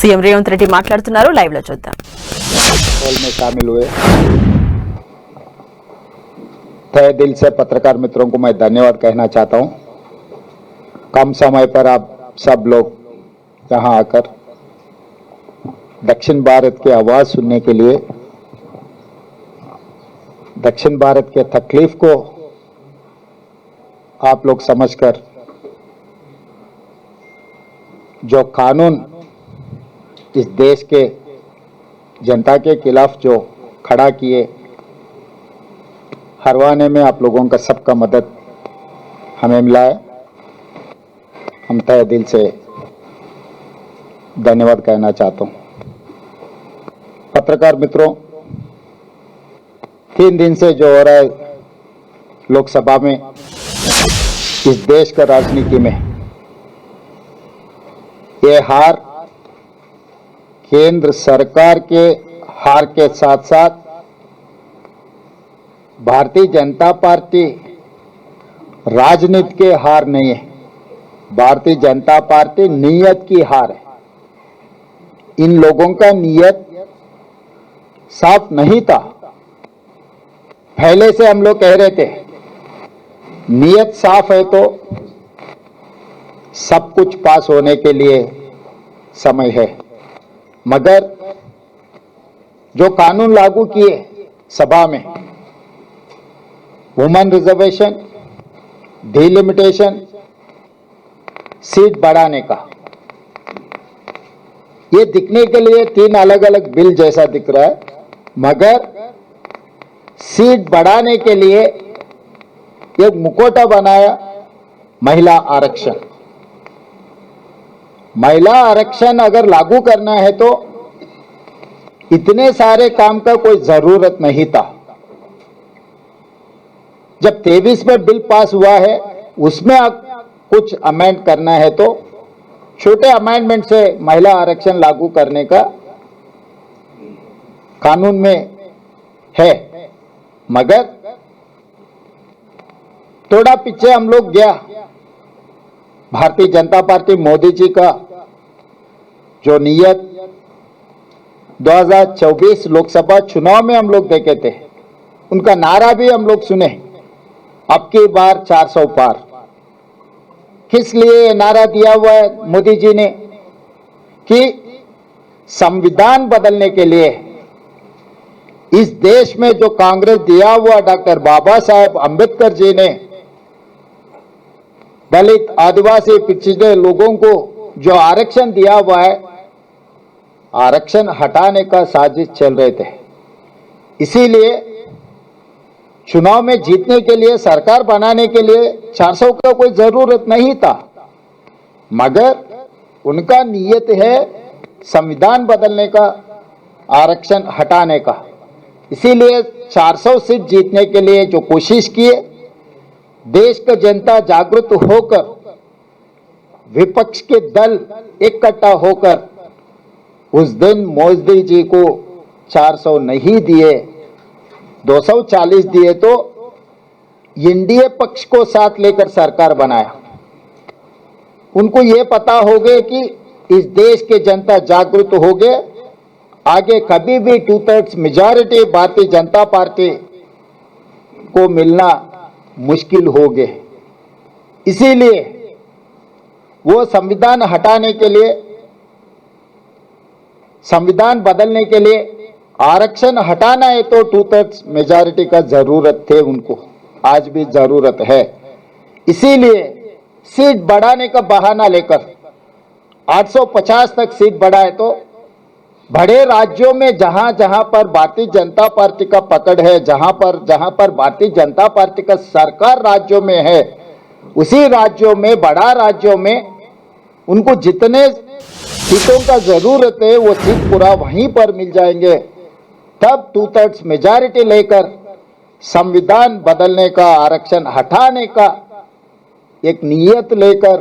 CM Revanth Reddy మాట్లాడుతున్నారు, live లో చూద్దాం. में शामिल हुए तहे दिल से पत्रकार मित्रों को मैं धन्यवाद कहना चाहता हूं. कम समय पर आप सब लोग यहां आकर दक्षिण भारत की आवाज सुनने के लिए, दक्षिण भारत के तकलीफ को आप लोग समझकर जो कानून इस देश के जनता के खिलाफ जो खड़ा किए, हरवाने में आप लोगों का सबका मदद हमें मिला है. हम तहे दिल से धन्यवाद कहना चाहता हूं. पत्रकार मित्रों, 3 दिन से जो हो रहा है लोकसभा में, इस देश का राजनीति में, ये हार केंद्र सरकार के हार के साथ साथ भारतीय जनता पार्टी राजनीति के हार नहीं है, भारतीय जनता पार्टी नीयत की हार है. इन लोगों का नीयत साफ नहीं था. पहले से हम लोग कह रहे थे नीयत साफ है तो सब कुछ पास होने के लिए समय है. मगर जो कानून लागू किए सभा में, वुमेन रिजर्वेशन, डिलिमिटेशन, सीट बढ़ाने का, ये दिखने के लिए 3 अलग अलग बिल जैसा दिख रहा है, मगर सीट बढ़ाने के लिए एक मुखौटा बनाया महिला आरक्षण. महिला आरक्षण अगर लागू करना है तो इतने सारे काम का कोई जरूरत नहीं था. जब 23 में बिल पास हुआ है, उसमें अब कुछ अमेंड करना है तो छोटे अमेंडमेंट से महिला आरक्षण लागू करने का कानून में है. मगर थोड़ा पीछे हम लोग गया. भारतीय जनता पार्टी मोदी जी का जो नियत 2024 लोकसभा चुनाव में हम लोग देखे थे, उनका नारा भी हम लोग सुने, अब की बार 400 पार. किस लिए ये नारा दिया हुआ है मोदी जी ने? कि संविधान बदलने के लिए इस देश में जो कांग्रेस दिया हुआ डॉक्टर बाबा साहेब अंबेडकर जी ने दलित, आदिवासी, पिछड़े लोगों को जो आरक्षण दिया हुआ है, आरक्षण हटाने का साजिश चल रहे थे. इसीलिए चुनाव में जीतने के लिए, सरकार बनाने के लिए 400 का कोई जरूरत नहीं था. मगर उनका नियत है संविधान बदलने का, आरक्षण हटाने का. इसीलिए 400 सीट जीतने के लिए जो कोशिश किए, देश का जनता जागृत होकर, विपक्ष के दल इकट्ठा होकर उस दिन मोदी जी को 400 नहीं दिए, 240 दिए तो एनडीए पक्ष को साथ लेकर सरकार बनाया. उनको ये पता हो गया कि इस देश के जनता जागृत हो गए, आगे कभी भी 2/3 मेजॉरिटी भारतीय जनता पार्टी को मिलना मुश्किल हो गए. इसीलिए वो संविधान हटाने के लिए, संविधान बदलने के लिए, आरक्षण हटाना है तो 2/3 मेजॉरिटी का जरूरत थे उनको, आज भी जरूरत है. इसीलिए सीट बढ़ाने का बहाना लेकर 850 तक सीट बढ़ाए तो बड़े राज्यों में जहां जहां पर भारतीय जनता पार्टी का पकड़ है, जहां पर भारतीय जनता पार्टी का सरकार राज्यों में है, उसी राज्यों में, बड़ा राज्यों में उनको जितने सीटों का जरूरत है वो सीट पूरा वहीं पर मिल जाएंगे. तब 2/3 मेजॉरिटी लेकर संविधान बदलने का, आरक्षण हटाने का एक नियत लेकर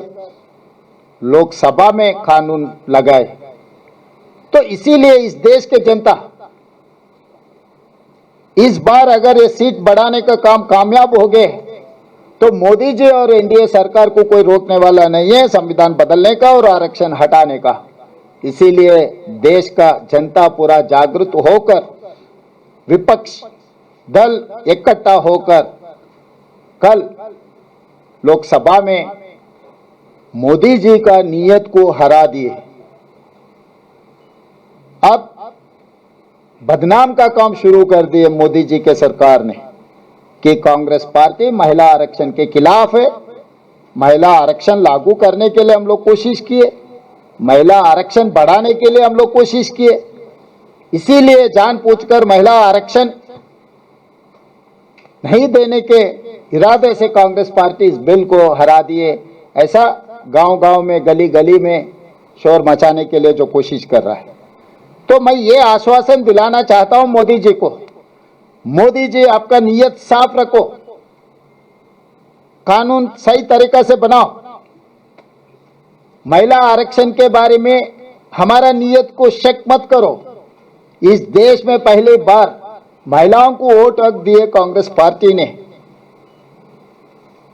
लोकसभा में कानून लगाए. तो इसीलिए इस देश के जनता इस बार अगर ये सीट बढ़ाने का काम कामयाब हो गए तो मोदी जी और एनडीए सरकार को कोई रोकने वाला नहीं है संविधान बदलने का और आरक्षण हटाने का. इसीलिए देश का जनता पूरा जागृत होकर विपक्ष दल इकट्ठा होकर कल लोकसभा में मोदी जी का नीयत को हरा दिए। अब बदनाम का काम शुरू कर दिए मोदी जी के सरकार ने कि कांग्रेस पार्टी महिला आरक्षण के खिलाफ है। महिला आरक्षण लागू करने के लिए हम लोग कोशिश किए, महिला आरक्षण बढ़ाने के लिए हम लोग कोशिश किए, इसीलिए जानबूझकर महिला आरक्षण नहीं देने के इरादे से कांग्रेस पार्टी इस बिल को हरा दिए। ऐसा गांव-गांव में, गली-गली में शोर मचाने के लिए जो कोशिश कर रहा है। तो मैं ये आश्वासन दिलाना चाहता हूं मोदी जी को, मोदी जी आपका नीयत साफ रखो, कानून सही तरीका से बनाओ। महिला आरक्षण के बारे में हमारा नीयत को शक मत करो। इस देश में पहली बार महिलाओं को वोट हक दिए कांग्रेस पार्टी ने।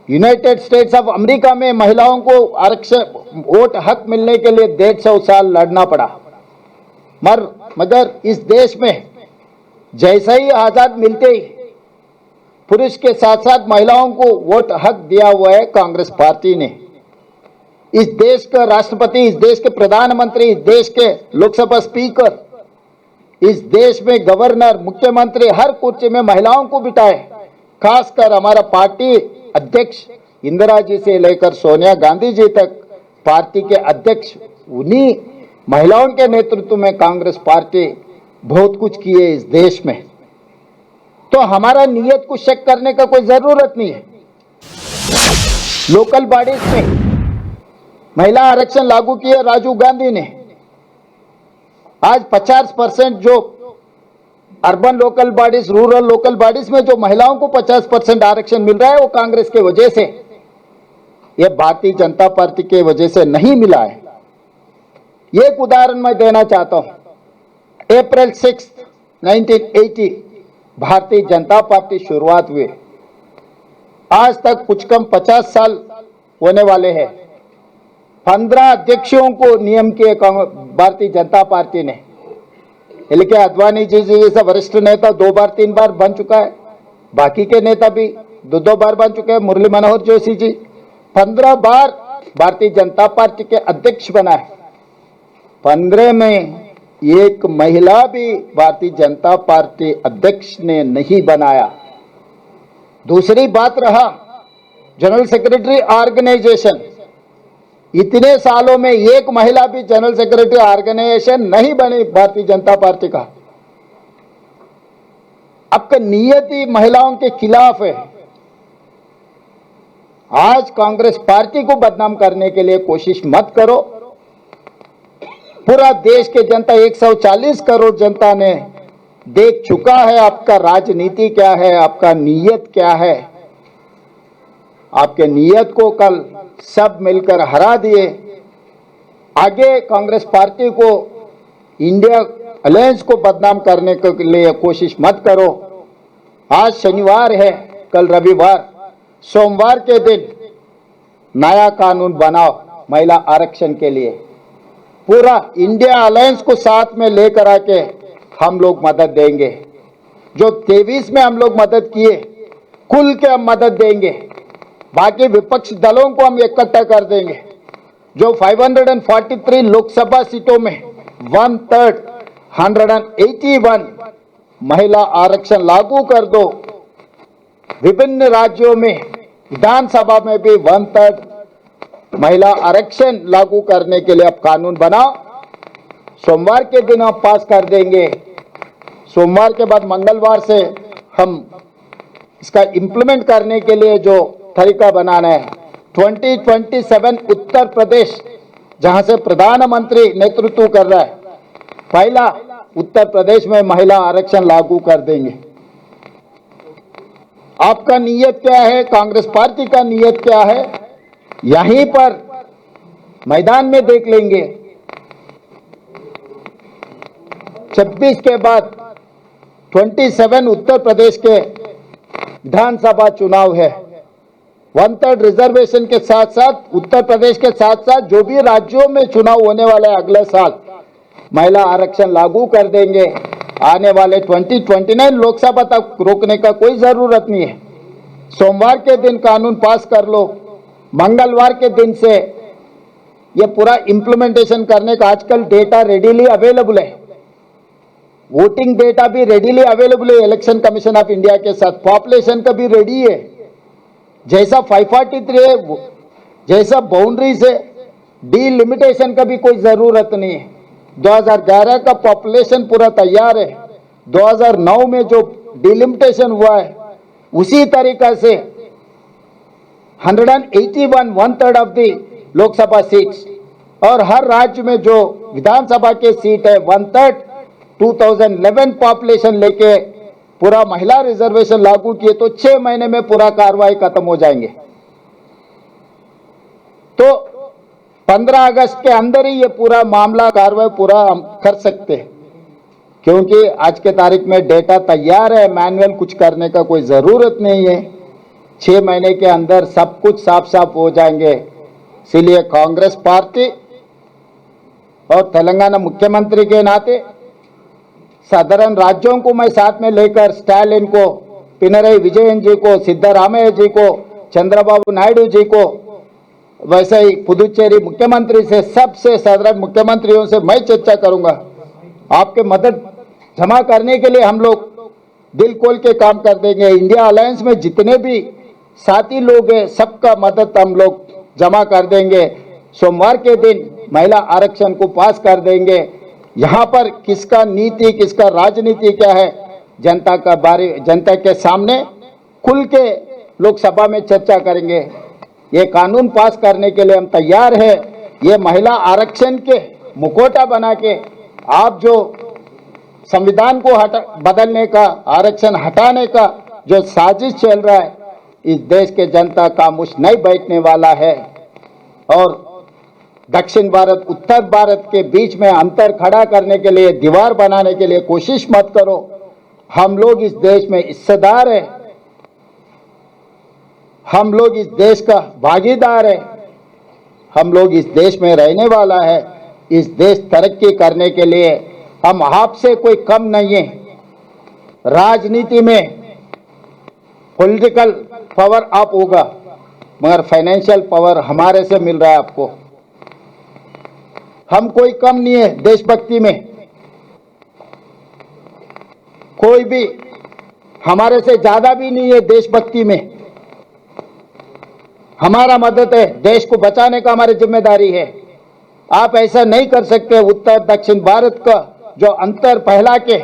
यूनाइटेड स्टेट्स ऑफ अमेरिका में महिलाओं को आरक्षण वोट हक मिलने के लिए 150 साल लड़ना पड़ा, मगर इस देश में जैसे ही आजाद मिलते ही पुरुष के साथ साथ महिलाओं को वोट हक दिया हुआ है कांग्रेस पार्टी ने। इस देश का राष्ट्रपति, इस देश के प्रधानमंत्री, इस देश के लोकसभा स्पीकर, इस देश में गवर्नर, मुख्यमंत्री, हर कुर्सी में महिलाओं को बिठाए। खासकर हमारा पार्टी अध्यक्ष इंदिरा जी से लेकर सोनिया गांधी जी तक पार्टी के अध्यक्ष, उन्हीं महिलाओं के नेतृत्व में कांग्रेस पार्टी बहुत कुछ की है इस देश में। तो हमारा नीयत को शक करने का कोई जरूरत नहीं है। लोकल बॉडीज में महिला आरक्षण लागू किया राजीव गांधी ने। आज 50% जो urban local bodies, rural local bodies में जो महिलाओं को 50% आरक्षण मिल रहा है वो कांग्रेस के वजह से, ये भारतीय जनता पार्टी के वजह से नहीं मिला है। एक उदाहरण मैं देना चाहता हूं। अप्रैल 6, 1980 भारतीय जनता पार्टी शुरुआत हुई। आज तक कुछ कम 50 साल होने वाले हैं। 15 अध्यक्षों को नियम किए भारतीय जनता पार्टी ने। लेकिन अद्वानी जी जैसा वरिष्ठ नेता 2 बार 3 बार बन चुका है, बाकी के नेता भी 2 बार बन चुके हैं। मुरली मनोहर जोशी जी 15 बार भारतीय जनता पार्टी के अध्यक्ष बना है। 15 में एक महिला भी भारतीय जनता पार्टी अध्यक्ष ने नहीं बनाया। दूसरी बात रहा जनरल सेक्रेटरी ऑर्गेनाइजेशन। इतने सालों में एक महिला भी जनरल सेक्रेटरी ऑर्गेनाइजेशन नहीं बनी भारतीय जनता पार्टी का। आपका नियत ही महिलाओं के खिलाफ है। आज कांग्रेस पार्टी को बदनाम करने के लिए कोशिश मत करो। पूरा देश के जनता 140 करोड़ जनता ने देख चुका है आपका राजनीति क्या है, आपका नीयत क्या है। आपके नीयत को कल सब मिलकर हरा दिए। आगे कांग्रेस पार्टी को, इंडिया अलायंस को बदनाम करने के लिए कोशिश मत करो। आज शनिवार है, कल रविवार, सोमवार के दिन नया कानून बनाओ महिला आरक्षण के लिए। पूरा इंडिया अलायंस को साथ में लेकर आके हम लोग मदद देंगे। जो 23 में हम लोग मदद किए, खुल के हम मदद देंगे। बाकी विपक्ष दलों को हम इकट्ठा कर देंगे। जो 543 लोकसभा सीटों में 1/3 181 महिला आरक्षण लागू कर दो। विभिन्न राज्यों में विधानसभा में भी 1/3 महिला आरक्षण लागू करने के लिए आप कानून बनाओ। सोमवार के दिन आप पास कर देंगे। सोमवार के बाद मंगलवार से हम इसका इम्प्लीमेंट करने के लिए जो तरीका बनाना है। 2027 उत्तर प्रदेश, जहां से प्रधानमंत्री नेतृत्व कर रहा है, पहला उत्तर प्रदेश में महिला आरक्षण लागू कर देंगे। आपका नियत क्या है, कांग्रेस पार्टी का नियत क्या है, यहीं पर मैदान में देख लेंगे। 26 के बाद 27 उत्तर प्रदेश के विधानसभा चुनाव है। 1/3 रिजर्वेशन के साथ साथ उत्तर प्रदेश के साथ साथ जो भी राज्यों में चुनाव होने वाला है अगले साल, महिला आरक्षण लागू कर देंगे। आने वाले 2029 लोकसभा तक रोकने का कोई जरूरत नहीं है। सोमवार के दिन कानून पास कर लो, मंगलवार के दिन से ये पूरा इंप्लीमेंटेशन करने का आजकल डेटा रेडीली अवेलेबल है, वोटिंग डेटा भी रेडीली अवेलेबल है इलेक्शन कमीशन ऑफ इंडिया के साथ, पॉपुलेशन का भी रेडी है। जैसा 543 है, जैसा बाउंड्रीज है, डीलिमिटेशन का भी कोई जरूरत नहीं है। 2011 का पॉपुलेशन पूरा तैयार है, 2009 में जो डिलिमिटेशन हुआ है उसी तरीका से 181 1/3 ऑफ द लोकसभा सीट्स और हर राज्य में जो विधानसभा के सीट है 1/3 2011 पॉपुलेशन लेके पूरा महिला रिजर्वेशन लागू किए तो 6 महीने में पूरा कार्रवाई खत्म हो जाएंगे। तो 15 अगस्त के अंदर ही ये पूरा मामला कार्रवाई पूरा हम कर सकते हैं, क्योंकि आज के तारीख में डेटा तैयार है, मैनुअल कुछ करने का कोई जरूरत नहीं है। 6 महीने के अंदर सब कुछ साफ साफ हो जाएंगे। इसलिए कांग्रेस पार्टी और तेलंगाना मुख्यमंत्री के नाते साधारण राज्यों को मैं साथ में लेकर स्टालिन को, पिनरई विजयन जी को, सिद्धरामैया जी को, चंद्रबाबू नायडू जी को, वैसे ही पुदुचेरी मुख्यमंत्री से, सबसे साधारण मुख्यमंत्रियों से मैं चर्चा करूंगा। आपके मदद जमा करने के लिए हम लोग दिल खोल के काम कर देंगे। इंडिया अलायंस में जितने भी साथी लोग हैं सबका मदद हम लोग जमा कर देंगे। सोमवार के दिन महिला आरक्षण को पास कर देंगे। यहाँ पर किसका नीति, किसका राजनीति क्या है, जनता के सामने खुल के लोकसभा में चर्चा करेंगे। ये कानून पास करने के लिए हम तैयार है। ये महिला आरक्षण के मुखौटा बना के आप जो संविधान को बदलने का, आरक्षण हटाने का जो साजिश चल रहा है, इस देश के जनता खामोश नहीं बैठने वाला है। और दक्षिण भारत उत्तर भारत के बीच में अंतर खड़ा करने के लिए, दीवार बनाने के लिए कोशिश मत करो। हम लोग इस देश में हिस्सेदार है, हम लोग इस देश का भागीदार है, हम लोग इस देश में रहने वाला है। इस देश तरक्की करने के लिए हम आपसे कोई कम नहीं है। राजनीति में पॉलिटिकल पावर आप होगा, मगर फाइनेंशियल पावर हमारे से मिल रहा है आपको। हम कोई कम नहीं है देशभक्ति में, कोई भी हमारे से ज्यादा भी नहीं है देशभक्ति में। हमारा मदद है, देश को बचाने का हमारी जिम्मेदारी है। आप ऐसा नहीं कर सकते। उत्तर दक्षिण भारत का जो अंतर फैला के,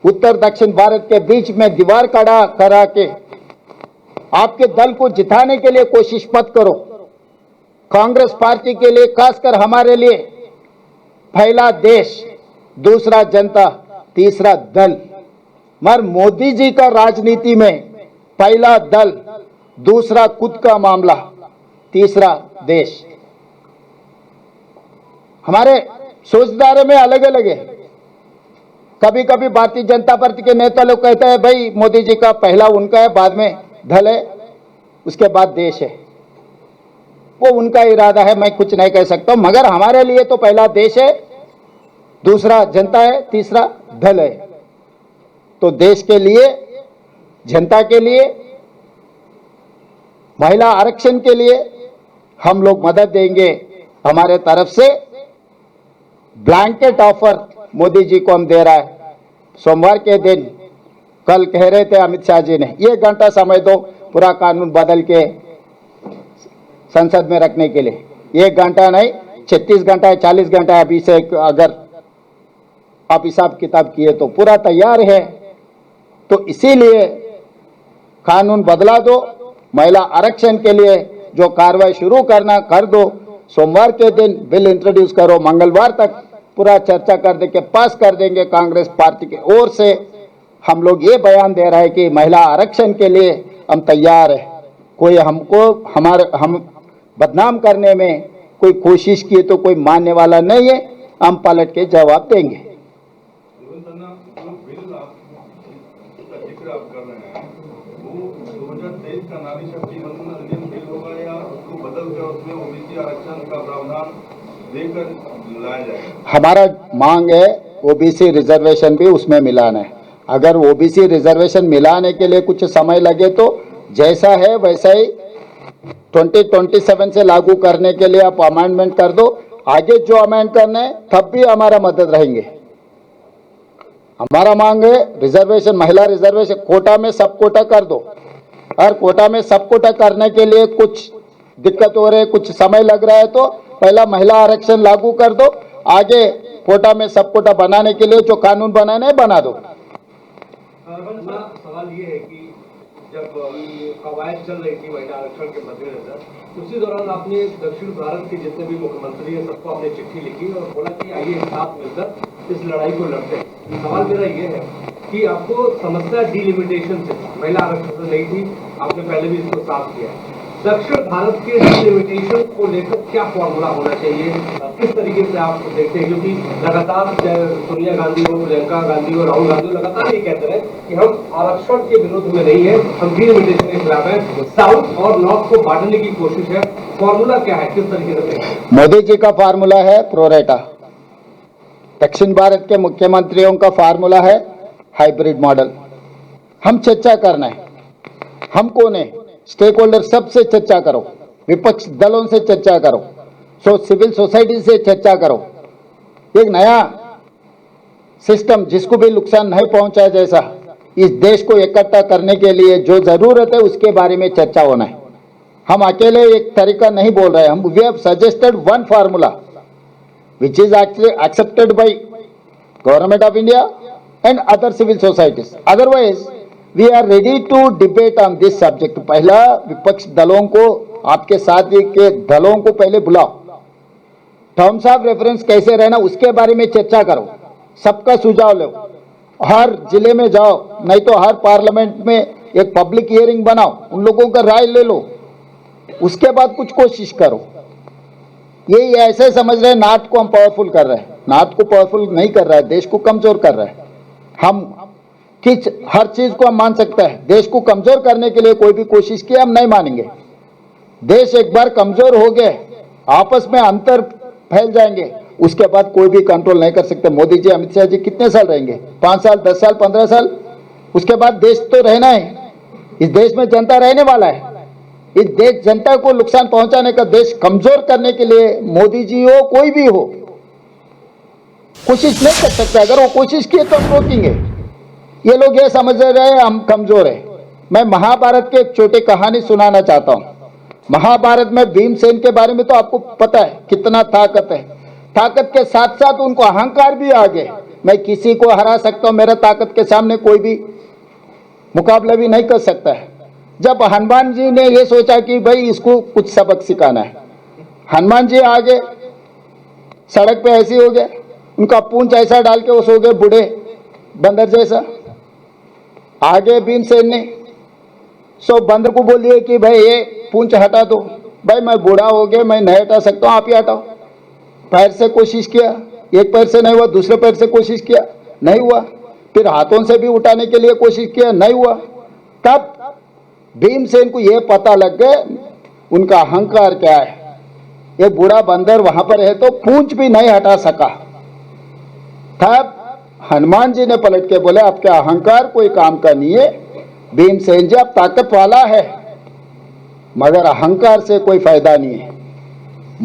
उत्तर दक्षिण भारत के बीच में दीवार खड़ा करा के आपके दल को जिताने के लिए कोशिश मत करो। कांग्रेस पार्टी के लिए, खासकर हमारे लिए, पहला देश, दूसरा जनता, तीसरा दल। मगर मोदी जी का राजनीति में पहला दल, दूसरा खुद का मामला, तीसरा देश। हमारे सोचधारे में अलग अलग है। कभी कभी भारतीय जनता पार्टी के नेता लोग कहते हैं भाई मोदी जी का पहला उनका है, बाद में दल है, उसके बाद देश है। वो उनका इरादा है, मैं कुछ नहीं कह सकता। मगर हमारे लिए तो पहला देश है, दूसरा जनता है, तीसरा दल है। तो देश के लिए, जनता के लिए, महिला आरक्षण के लिए हम लोग मदद देंगे। हमारे तरफ से ब्लैंकेट ऑफर मोदी जी को हम दे रहा है। सोमवार के दिन, कल कह रहे थे अमित शाह जी ने, 1 घंटा समय दो पूरा कानून बदल के संसद में रखने के लिए। 1 घंटा नहीं, 36 घंटा है, 40 घंटा है। अभी से अगर आप हिसाब किताब किए तो पूरा तैयार है। तो इसीलिए कानून बदला दो, महिला आरक्षण के लिए जो कार्रवाई शुरू करना कर दो। सोमवार के दिन बिल इंट्रोड्यूस करो, मंगलवार तक पूरा चर्चा कर दे के पास कर देंगे। कांग्रेस पार्टी की ओर से हम लोग ये बयान दे रहा है कि महिला आरक्षण के लिए हम तैयार है। कोई हम बदनाम करने में कोई कोशिश की तो कोई मानने वाला नहीं है। हम पलट के जवाब देंगे। नारी शक्ति अधिनियम बिल होगा या उसको बदल कर उसमें ओबीसी आरक्षण का प्रावधान देकर हमारा मांग है ओबीसी रिजर्वेशन भी उसमें मिलाना है। अगर ओबीसी रिजर्वेशन मिलाने के लिए कुछ समय लगे तो जैसा है वैसा ही 2027 से लागू करने के लिए आप अमेंडमेंट कर दो। आगे जो अमेंड करना है तब भी हमारा मदद रहेंगे। हमारा मांग है रिजर्वेशन, महिला रिजर्वेशन कोटा में सब कोटा कर दो। और कोटा में सब कोटा करने के लिए कुछ दिक्कत हो रही है, कुछ समय लग रहा है, तो पहला महिला आरक्षण लागू कर दो। आगे कोटा में सब कोटा बनाने के लिए जो कानून बनाना है बना दो। सवाल ये है कि जब कवायद चल रही थी महिला आरक्षण के मद्देनजर, उसी दौरान आपने दक्षिण भारत के जितने भी मुख्यमंत्री हैं सबको आपने चिट्ठी लिखी और बोला कि आइए एक साथ मिलकर इस लड़ाई को लड़ते हैं। सवाल मेरा ये है कि आपको समस्या डिलिमिटेशन से, महिला आरक्षण से नहीं थी, आपने पहले भी इसको साफ किया है। दक्षिण भारत के डिलिमिटेशन को लेकर क्या फॉर्मूला होना चाहिए, किस तरीके से आप देखते हैं? क्योंकि लगातार सोनिया गांधी हो, प्रियंका गांधी हो, राहुल गांधी लगातार ये कहते रहे कि हम आरक्षण के विरोध में नहीं है, हम डिलिमिटेशन के खिलाफ है। साउथ और नॉर्थ को बांटने की कोशिश है। फॉर्मूला क्या है, किस तरीके से? मोदी जी का फार्मूला है प्रोरेटा। दक्षिण भारत के मुख्यमंत्रियों का फार्मूला है हाइब्रिड मॉडल। हम चर्चा करना है, हमको ने स्टेक होल्डर सबसे चर्चा करो, विपक्ष दलों से चर्चा करो, सिविल सोसाइटी से चर्चा करो। एक नया सिस्टम जिसको भी नुकसान नहीं पहुंचाए जैसा इस देश को इकट्ठा करने के लिए जो जरूरत है उसके बारे में चर्चा होना है। हम अकेले एक तरीका नहीं बोल रहे, हम we have suggested one formula which is actually accepted by Government of India and other civil societies. Otherwise, we are ready to debate on this subject. पहला विपक्ष दलों को, आपके साथी के दलों को पहले बुलाओ, टर्म्स ऑफ रेफरेंस कैसे रहना उसके बारे में चर्चा करो, सबका सुझाव लो, हर जिले में जाओ, नहीं तो हर पार्लियामेंट में एक पब्लिक हियरिंग बनाओ, उन लोगों का राय ले लो, उसके बाद कुछ कोशिश करो। ये ऐसे समझ रहे हैं नाट को हम पावरफुल कर रहे हैं, नाट को पावरफुल नहीं कर रहा है, देश को कमजोर कर रहा है। हम किस हर चीज को हम मान सकते हैं, देश को कमजोर करने के लिए कोई भी कोशिश की हम नहीं मानेंगे। देश एक बार कमजोर हो गए, आपस में अंतर फैल जाएंगे, उसके बाद कोई भी कंट्रोल नहीं कर सकते। मोदी जी, अमित शाह जी कितने साल रहेंगे? 5 साल, 10 साल, 15 साल, उसके बाद देश तो रहना है। इस देश में जनता रहने वाला है। इस देश जनता को नुकसान पहुंचाने का, देश कमजोर करने के लिए मोदी जी हो कोई भी हो कोशिश नहीं कर सकते। अगर वो कोशिश किए तो हम रोकेंगे। ये लोग ये समझ रहे हैं हम कमजोर है। मैं महाभारत की एक छोटी कहानी सुनाना चाहता हूं। महाभारत में भीमसेन के बारे में तो आपको पता है कितना ताकत है। ताकत के साथ साथ उनको अहंकार भी आ गए, मैं किसी को हरा सकता हूं, मेरा ताकत के सामने कोई भी मुकाबला भी नहीं कर सकता है। जब हनुमान जी ने ये सोचा कि भाई इसको कुछ सबक सिखाना है, हनुमान जी आगे सड़क पे ऐसे हो गए, उनका पूंछ ऐसा डाल के वो सो गए बूढ़े बंदर जैसा। आगे भीमसेन ने बंदर को बोलिए कि भाई ये पूंछ हटा दो, भाई मैं बूढ़ा हो गया, मैं नहीं हटा सकता हूँ, आप ही हटाओ। पैर से कोशिश किया, एक पैर से नहीं हुआ, दूसरे पैर से कोशिश किया, नहीं हुआ, फिर हाथों से भी उठाने के लिए कोशिश किया, नहीं हुआ। तब भीमसेन को यह पता लग गया उनका अहंकार क्या है। ये बूढ़ा बंदर वहां पर है तो पूंछ भी नहीं हटा सका। तब हनुमान जी ने पलट के बोले आपके अहंकार कोई काम का नहीं है, भीमसेन जी आप ताकत वाला है मगर अहंकार से कोई फायदा नहीं है।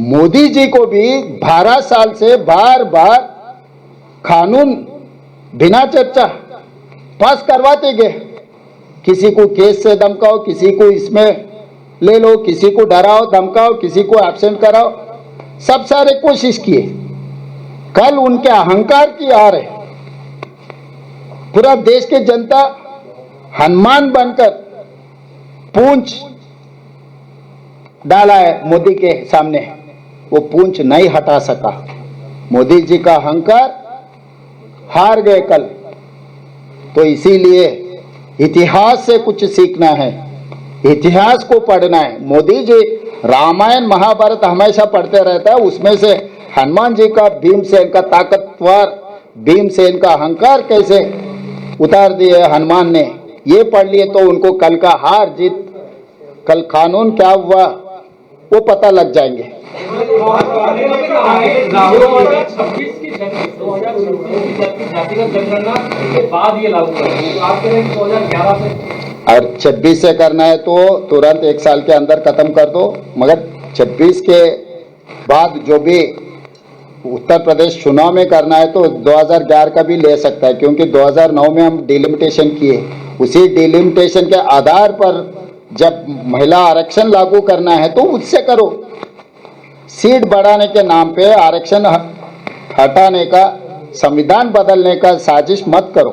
मोदी जी को भी 12 साल से बार बार कानून बिना चर्चा पास करवाते गए। किसी को केस से धमकाओ, किसी को इसमें ले लो, किसी को डराओ धमकाओ, किसी को एब्सेंट कराओ, सब सारे कोशिश किए। कल उनके अहंकार की आ रहे पूरा देश की जनता हनुमान बनकर पूंछ डाला है मोदी के सामने, वो पूंछ नहीं हटा सका। मोदी जी का अहंकार हार गए कल। तो इसीलिए इतिहास से कुछ सीखना है, इतिहास को पढ़ना है। मोदी जी रामायण महाभारत हमेशा पढ़ते रहता है, उसमें से हनुमान जी का भीमसेन का ताकतवर भीमसेन का अहंकार कैसे उतार दिए हनुमान ने, ये पढ़ लिए तो उनको कल का हार जीत, कल कानून क्या हुआ वो पता लग जाएंगे। छब्बीस की 2026 की जातिगत जनगणना के बाद ये लागू करेंगे, तो आप कह रहे हैं 2011 से और 26 से करना है तो तुरंत 1 साल के अंदर खत्म कर दो, मगर 26 के बाद जो भी उत्तर प्रदेश चुनाव में करना है तो 2011 का भी ले सकता है, क्योंकि 2009 में हम डिलिमिटेशन किए, उसी डिलिमिटेशन के आधार पर जब महिला आरक्षण लागू करना है तो उससे करो। सीट बढ़ाने के नाम पे आरक्षण हटाने का, संविधान बदलने का साजिश मत करो।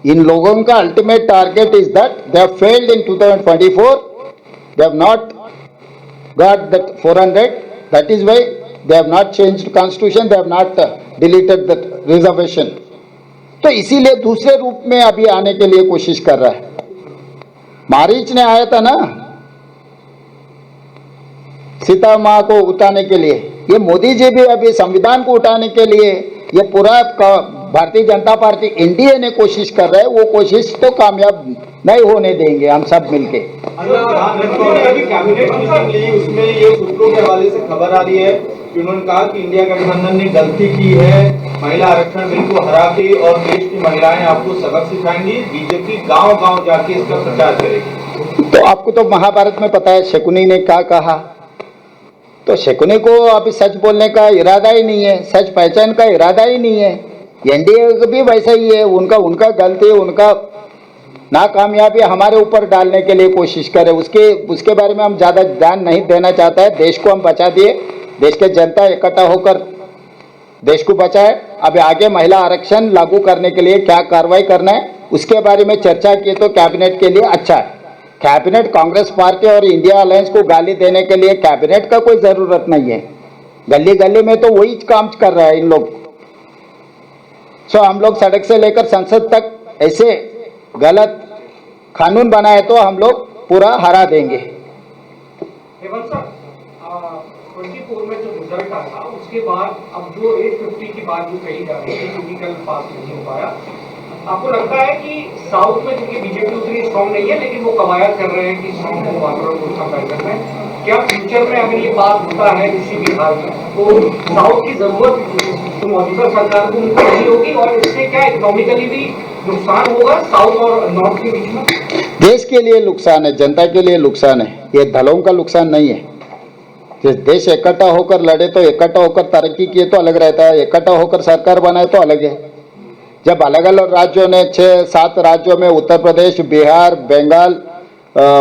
इन लोगों का ultimate target is that they have failed in 2024, they have not got that 400, that is why they have not changed constitution, they have not deleted the reservation। तो इसीलिए दूसरे रूप में अभी आने के लिए कोशिश कर रहा है। मारीच ने आया था ना सीता माँ को उठाने के लिए, ये मोदी जी भी अभी संविधान को उठाने के लिए ये पूरा भारतीय जनता पार्टी एनडीए ने कोशिश कर रहे हैं, वो कोशिश तो कामयाब नहीं होने देंगे हम सब मिलके। कैबिनेट मीटिंग ली, उसमें ये सूत्रों के हवाले से खबर आ रही है कि उन्होंने कहा कि इंडिया गठबंधन ने गलती की है, महिला आरक्षण बिल को हरा के, और देश की महिलाएं आपको सबक सिखाएंगी, बीजेपी गांव-गांव जाके इसका प्रचार करेगी। तो आपको तो महाभारत में पता है शकुनी ने क्या कहा, तो शकुनी को अभी सच बोलने का इरादा ही नहीं है, सच पहचान का इरादा ही नहीं है। एनडीए भी वैसा ही है, उनका गलती, उनका नाकामयाबी हमारे ऊपर डालने के लिए कोशिश करे, उसके बारे में हम ज़्यादा ध्यान नहीं देना चाहता है। देश को हम बचा दिए, देश के जनता इकट्ठा होकर देश को बचाए। अभी आगे महिला आरक्षण लागू करने के लिए क्या कार्रवाई करना है उसके बारे में चर्चा की तो कैबिनेट के लिए अच्छा है। कैबिनेट कांग्रेस पार्टी और इंडिया अलायंस को गाली देने के लिए कैबिनेट का कोई ज़रूरत नहीं है, गली गली में तो वही काम कर रहा है इन लोग। सो हम लोग सड़क से लेकर संसद तक ऐसे गलत कानून बनाए तो हम लोग पूरा हरा देंगे। हेमंत सर, 24 में जो रिजल्ट आया उसके बाद अब जो 850 की बात जो कही जा रही है क्योंकि कल पास नहीं हो पाया, आपको लगता है कि साउथ में क्योंकि बीजेपी उतनी स्ट्रॉन्ग नहीं है लेकिन वो कवायद कर रहे हैं कि स्ट्रॉन्ग वातावरण को संपर्क में, क्या फ्यूचर में अगर ये बात होता है किसी बिहार में तो साउथ की जरूरत तो मौजूदा सरकार को उनको नहीं होगी और इससे क्या इकोनॉमिकली भी नुकसान होगा साउथ और नॉर्थ के बीच में? देश के लिए नुकसान है, जनता के लिए नुकसान है, ये दलों का नुकसान नहीं है। जिस देश इकट्ठा होकर लड़े तो इकट्ठा होकर तरक्की किए तो अलग रहता है, इकट्ठा होकर सरकार बनाए तो अलग है। जब अलग अलग राज्यों ने 6-7 राज्यों में उत्तर प्रदेश, बिहार, बंगाल,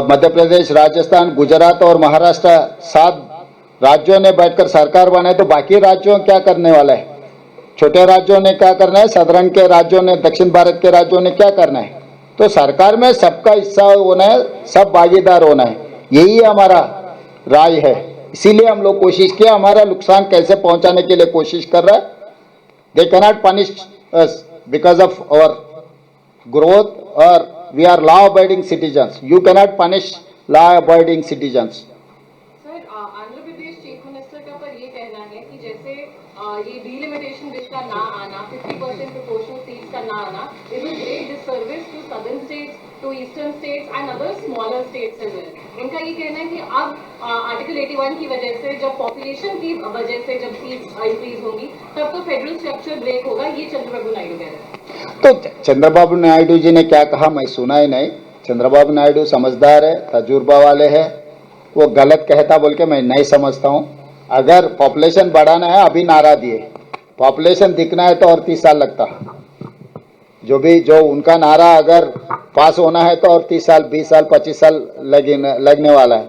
मध्य प्रदेश, राजस्थान, गुजरात और महाराष्ट्र 7 राज्यों ने बैठकर सरकार बनाए तो बाकी राज्यों क्या करने वाला है? छोटे राज्यों ने क्या करना है, साधारण के राज्यों ने, दक्षिण भारत के राज्यों ने क्या करना है? तो सरकार में सबका हिस्सा होना है, सब भागीदार होना है, यही हमारा राय है। इसीलिए हम लोग कोशिश किया, हमारा नुकसान कैसे पहुंचाने के लिए कोशिश कर रहा है। They cannot punish us because of our growth और we are law abiding citizens, you cannot punish law abiding citizens. Sir, Andhra Pradesh chief minister का पर ये कहना है कि जैसे ये डिलिमिटेशन बिल का ना आना, 50% प्रोपोर्शनल सीट्स का ना आना, it will great disservice to southern states, to eastern states and other smaller states as well. उनका ये कहना है कि अब आर्टिकल 81 की वजह से जब पॉपुलेशन की वजह से जब सीट्स इंक्रीज होंगी तब तो फेडरल स्ट्रक्चर ब्रेक होगा, ये चंद्रबाबू नायडू कह रहे हैं। तो चंद्रबाबू नायडू जी ने क्या कहा मैं सुना ही नहीं। चंद्रबाबू नायडू समझदार है, तजुर्बा वाले हैं, वो गलत कहता बोल के मैं नहीं समझता हूँ। अगर पॉपुलेशन बढ़ाना है, अभी नारा दिए, पॉपुलेशन दिखना है तो और 30 साल लगता। जो उनका नारा अगर पास होना है तो और 30 साल, 20 साल, 25 साल लगने वाला है।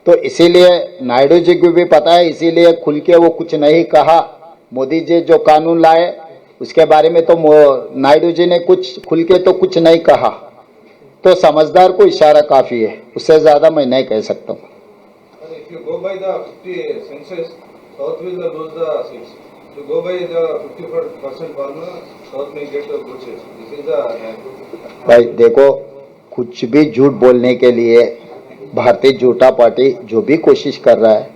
तो इसीलिए नायडू जी को भी पता है, इसीलिए खुल के वो कुछ नहीं कहा। मोदी जी जो कानून लाए उसके बारे में तो नायडू जी ने कुछ खुल के तो कुछ नहीं कहा। तो समझदार को इशारा काफ़ी है, उससे ज़्यादा मैं नहीं कह सकता हूँ। If you go by the 50 census, South will lose the seats. If you go by the 50% formula, South may get the good seats. This is the भाई देखो, कुछ भी झूठ बोलने के लिए भारतीय जनता पार्टी जो भी कोशिश कर रहा है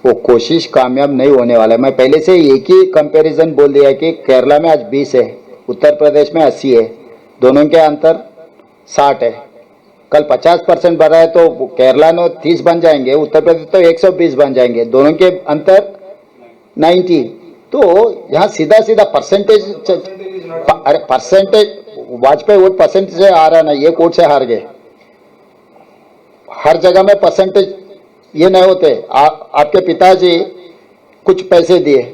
वो कोशिश कामयाब नहीं होने वाला है। मैं पहले से एक ही कंपैरिजन बोल दिया कि केरला में आज 20 है, उत्तर प्रदेश में 80 है, दोनों के अंतर 60 है। कल 50% बढ़ा है तो केरला में 30 बन जाएंगे, उत्तर प्रदेश तो 120 बन जाएंगे, दोनों के अंतर 90। तो यहाँ सीधा सीधा परसेंटेज, अरे परसेंटेज वाजपेयी वोट परसेंटेज से आ रहा ना, ये वोट से हार गए। हर जगह में परसेंटेज ये नहीं होते। आपके पिताजी कुछ पैसे दिए,